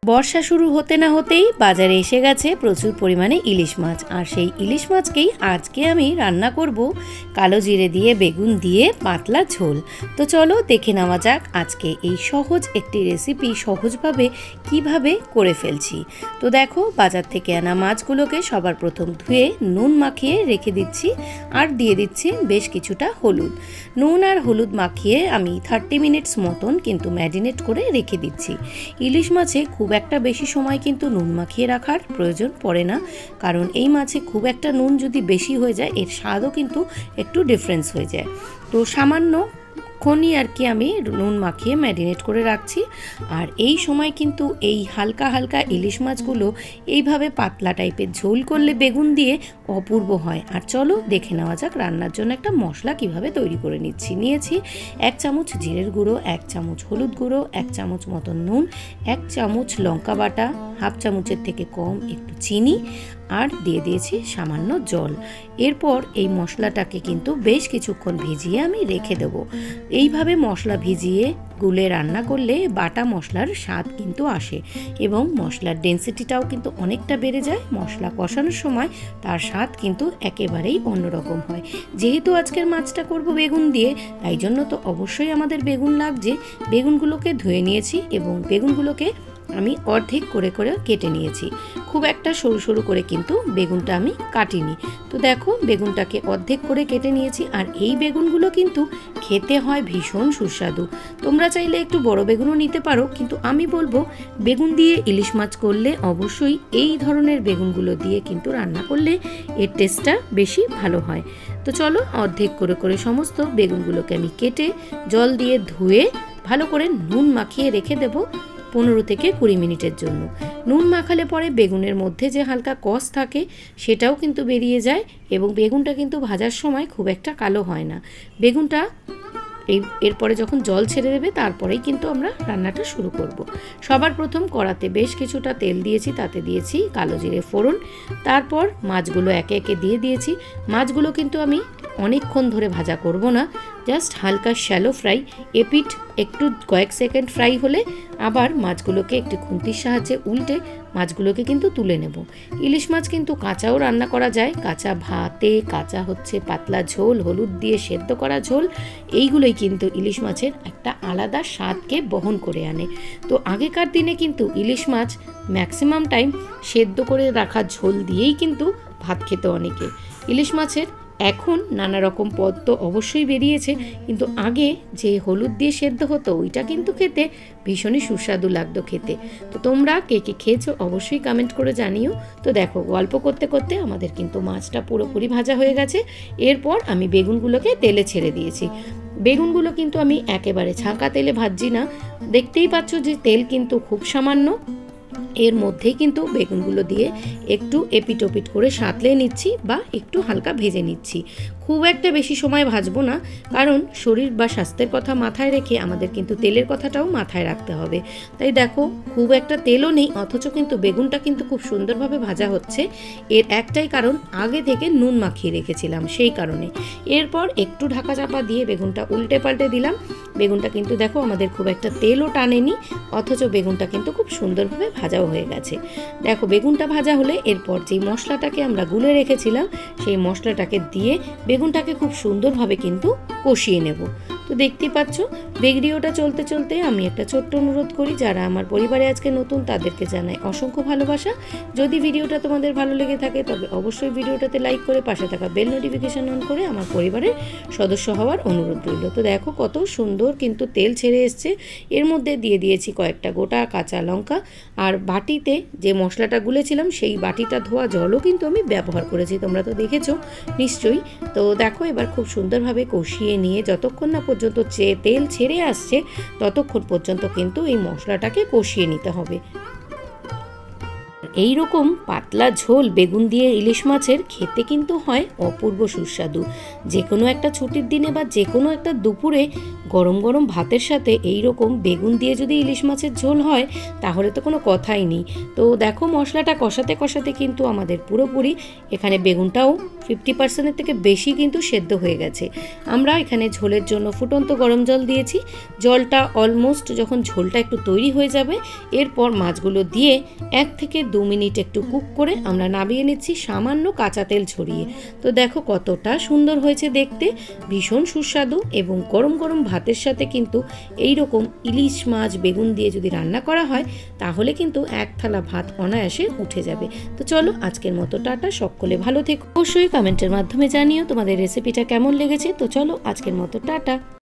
বর্ষা শুরু হতে না হতেই বাজারে এসে গেছে প্রচুর পরিমাণে ইলিশ মাছ। আর সেই ইলিশ মাছকেই আজকে আমি রান্না করব কালো জিরে দিয়ে বেগুন দিয়ে পাতলা ঝোল। তো চলো দেখে নেওয়া যাক আজকে এই সহজ একটি রেসিপি সহজভাবে কিভাবে করে ফেলছি। তো দেখো, বাজার থেকে আনা মাছগুলোকে সবার প্রথম ধুয়ে নুন মাখিয়ে রেখে দিচ্ছি আর দিয়ে দিচ্ছি বেশ কিছুটা হলুদ। নুন আর হলুদ মাখিয়ে আমি 30 মিনিটস মতন কিন্তু ম্যারিনেট করে রেখে দিচ্ছি। ইলিশ মাছে খুব একটা বেশি সময় কিন্তু নুন মাখিয়ে রাখার প্রয়োজন পড়ে না, কারণ এই মাছে খুব একটা নুন যদি বেশি হয়ে যায় এর স্বাদও কিন্তু একটু ডিফারেন্স হয়ে যায়। তো সামান্য ক্ষণই আর কি আমি নুন মাখিয়ে ম্যারিনেট করে রাখছি। আর এই সময় কিন্তু এই হালকা হালকা ইলিশ মাছগুলো এইভাবে পাতলা টাইপের ঝোল করলে বেগুন দিয়ে অপূর্ব হয়। আর চলো দেখে নেওয়া যাক রান্নার জন্য একটা মশলা কিভাবে তৈরি করে নিয়েছি 1 চামচ জিরের গুঁড়ো, 1 চামচ হলুদ গুঁড়ো, 1 চামচ মতন নুন, 1 চামচ লঙ্কা বাটা, হাফ চামচের থেকে কম একটু চিনি আর দিয়ে দিয়েছি সামান্য জল। এরপর এই মশলাটাকে কিন্তু বেশ কিছুক্ষণ ভিজিয়ে আমি রেখে দেবো। এইভাবে মশলা ভিজিয়ে গুলে রান্না করলে বাটা মশলার স্বাদ কিন্তু আসে এবং মশলার ডেন্সিটিটাও কিন্তু অনেকটা বেড়ে যায়। মশলা কষানোর সময় তার স্বাদ কিন্তু একেবারেই অন্যরকম হয়। যেহেতু আজকের মাছটা করব বেগুন দিয়ে, তাই জন্য তো অবশ্যই আমাদের বেগুন লাগছে। বেগুনগুলোকে ধুয়ে নিয়েছি এবং বেগুনগুলোকে আমি অর্ধেক করে করে কেটে নিয়েছি। খুব একটা সরু সরু করে কিন্তু বেগুনটা আমি কাটিনি। তো দেখো, বেগুনটাকে অর্ধেক করে কেটে নিয়েছি। আর এই বেগুনগুলো কিন্তু খেতে হয় ভীষণ সুস্বাদু। তোমরা চাইলে একটু বড় বেগুনও নিতে পারো, কিন্তু আমি বলবো বেগুন দিয়ে ইলিশ মাছ করলে অবশ্যই এই ধরনের বেগুনগুলো দিয়ে কিন্তু রান্না করলে এর টেস্টটা বেশি ভালো হয়। তো চলো, অর্ধেক করে করে সমস্ত বেগুনগুলোকে আমি কেটে জল দিয়ে ধুয়ে ভালো করে নুন মাখিয়ে রেখে দেবো 15 থেকে 20 মিনিটের জন্য। নুন মাখালে পরে বেগুনের মধ্যে যে হালকা কষ থাকে সেটাও কিন্তু বেরিয়ে যায় এবং বেগুনটা কিন্তু ভাজার সময় খুব একটা কালো হয় না। বেগুনটা এরপরে যখন জল ছেড়ে দেবে তারপরেই কিন্তু আমরা রান্নাটা শুরু করব। সবার প্রথম কড়াতে বেশ কিছুটা তেল দিয়েছি, তাতে দিয়েছি কালো জিরে ফোড়ন। তারপর মাছগুলো একে একে দিয়ে দিয়েছি। মাছগুলো কিন্তু আমি অনেকক্ষণ ধরে ভাজা করব না, জাস্ট হালকা শ্যালো ফ্রাই। এপিঠ একটু কয়েক সেকেন্ড ফ্রাই হলে আবার মাছগুলোকে একটু খুন্তির সাহায্যে উল্টে মাছগুলোকে কিন্তু তুলে নেব। ইলিশ মাছ কিন্তু কাঁচাও রান্না করা যায়, কাঁচা ভাতে, কাঁচা পাতলা ঝোল, হলুদ দিয়ে সেদ্ধ করা ঝোল, এইগুলোই কিন্তু ইলিশ মাছের একটা আলাদা স্বাদকে বহন করে আনে। তো আগেকার দিনে কিন্তু ইলিশ মাছ ম্যাক্সিমাম টাইম সেদ্ধ করে রাখা ঝোল দিয়েই কিন্তু ভাত খেত অনেকে। ইলিশ মাছের এখন নানা রকম পদ তো অবশ্যই বেরিয়েছে, কিন্তু আগে যে হলুদ দিয়ে সেদ্ধ হতো ওইটা কিন্তু খেতে ভীষণই সুস্বাদু লাগতো খেতে। তো তোমরা কে কে খেয়েছো অবশ্যই কমেন্ট করে জানিও। তো দেখো, গল্প করতে করতে আমাদের কিন্তু মাছটা পুরোপুরি ভাজা হয়ে গেছে। এরপর আমি বেগুনগুলোকে তেলে ছেড়ে দিয়েছি। বেগুনগুলো কিন্তু আমি একেবারে ছাঁকা তেলে ভাজছি না, দেখতেই পাচ্ছ যে তেল কিন্তু খুব সামান্য। এর মধ্যেই কিন্তু বেগুনগুলো দিয়ে একটু এপিট ওপিট করে সাঁতলে নিচ্ছি বা একটু হালকা ভেজে নিচ্ছি। খুব একটা বেশি সময় ভাজবো না, কারণ শরীর বা স্বাস্থ্যের কথা মাথায় রেখে আমাদের কিন্তু তেলের কথাটাও মাথায় রাখতে হবে। তাই দেখো, খুব একটা তেলও নেই, অথচ কিন্তু বেগুনটা কিন্তু খুব সুন্দরভাবে ভাজা হচ্ছে। এর একটাই কারণ, আগে থেকে নুন মাখিয়ে রেখেছিলাম, সেই কারণে। এরপর একটু ঢাকা চাপা দিয়ে বেগুনটা উল্টে পাল্টে দিলাম। বেগুনটা কিন্তু দেখো আমাদের খুব একটা তেলও টানেনি, অথচ বেগুনটা কিন্তু খুব সুন্দরভাবে ভাজাও হয়ে গেছে। দেখো, বেগুনটা ভাজা হলে এরপর যেই মশলাটাকে আমরা গুলে রেখেছিলাম সেই মশলাটাকে দিয়ে বেগুনটাকে খুব সুন্দরভাবে কিন্তু কষিয়ে নেব। তো দেখতেই পাচ্ছ, ভিডিওটা চলতে চলতে আমি একটা ছোট্ট অনুরোধ করি, যারা আমার পরিবারে আজকে নতুন তাদেরকে জানাই অসংখ্য ভালোবাসা। যদি ভিডিওটা তোমাদের ভালো লেগে থাকে তবে অবশ্যই ভিডিওটাতে লাইক করে পাশে থাকা বেল নোটিফিকেশন অন করে আমার পরিবারের সদস্য হওয়ার অনুরোধ রইল। তো দেখো কত সুন্দর কিন্তু তেল ছেড়ে এসছে। এর মধ্যে দিয়ে দিয়েছি কয়েকটা গোটা কাঁচা লঙ্কা, আর বাটিতে যে মশলাটা গুলেছিলাম সেই বাটিটা ধোয়া জলও কিন্তু আমি ব্যবহার করেছি, তোমরা তো দেখেছো নিশ্চয়ই। তো দেখো, এবার খুব সুন্দরভাবে কষিয়ে নিয়ে যতক্ষণ না পর্যন্ত তেল ছেড়ে আসছে ততক্ষণ পর্যন্ত কিন্তু এই মশলাটাকে কষিয়ে নিতে হবে। এই রকম পাতলা ঝোল বেগুন দিয়ে ইলিশ মাছের খেতে কিন্তু হয় অপূর্ব সুস্বাদু। যে কোনো একটা ছুটির দিনে বা যে কোনো একটা দুপুরে গরম গরম ভাতের সাথে এই রকম বেগুন দিয়ে যদি ইলিশ মাছের ঝোল হয় তাহলে তো কোনো কথাই নেই। তো দেখো মশলাটা কষাতে কষাতে কিন্তু আমাদের পুরোপুরি এখানে বেগুনটাও 50%-এর থেকে বেশি কিন্তু সেদ্ধ হয়ে গেছে। আমরা এখানে ঝোলের জন্য ফুটন্ত গরম জল দিয়েছি। জলটা অলমোস্ট যখন ঝোলটা একটু তৈরি হয়ে যাবে এরপর মাছগুলো দিয়ে 1 থেকে 2 মিনিট একটু কুক করে আমরা নামিয়ে নিচ্ছি সামান্য কাঁচা তেল ছড়িয়ে। তো দেখো কতটা সুন্দর হয়েছে দেখতে, ভীষণ সুস্বাদু। এবং গরম গরম ভাতের সাথে কিন্তু এই রকম ইলিশ মাছ বেগুন দিয়ে যদি রান্না করা হয় তাহলে কিন্তু এক থালা ভাত অনায়াসে উঠে যাবে। তো চলো আজকের মতো টাটা, সকলে ভালো থেকো। অবশ্যই কমেন্টের মাধ্যমে জানিও তোমাদের রেসিপিটা কেমন লেগেছে। তো চলো আজকের মতো টাটা।